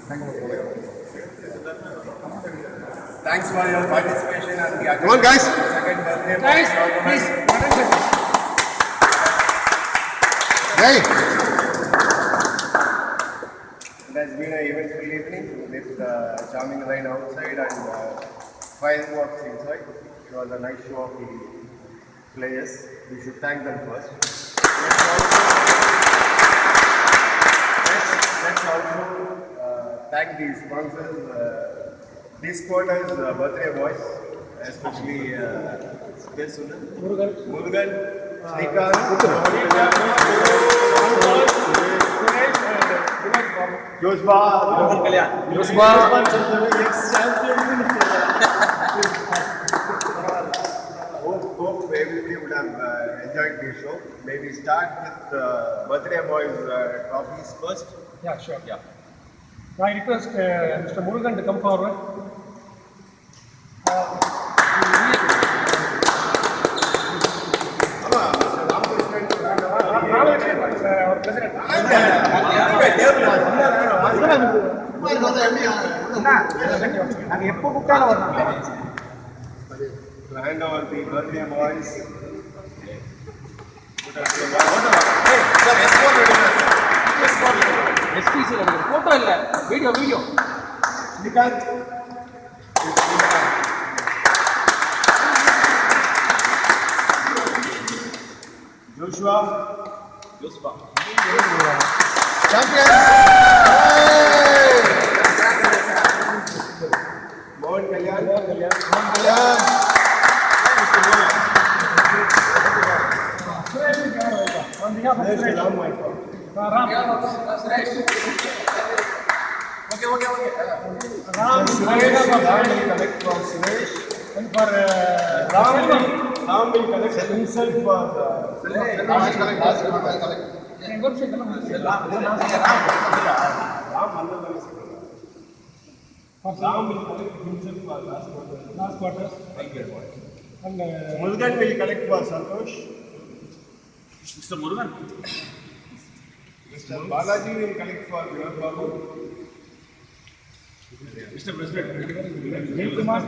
Thanks for your participation and the Come on, guys. second birthday. Guys, please. Hey. It has been an eventful evening with charming rain outside and fireworks inside. It was a nice show of the players. We should thank them first. Let's also thank the sponsors. This quarter's birthday boys, especially Murugan, Srikant, Josba, Hope everybody would have enjoyed the show. Maybe start with birthday boys trophies first. Yeah, sure. Yeah. I request Mr. Murugan to come forward. Our president. To hand over the birthday boys. Photo இல்ல video Srikant. Joshua. Champion. Mohan Kalyan. on behalf of There's Suresh. Ram Michael. Ram. Ram, Collect for Suresh. and for Ram will collect himself for Ram will collect himself for last quarters. And Murugan will collect for Santosh. Mr. Murugan. Mr. Balaji will collect for Vinod Babu. Mr. President. Kumar.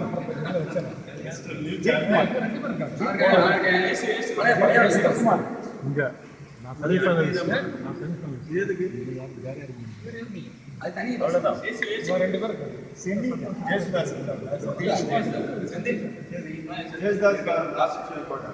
Yes, that's last quarter.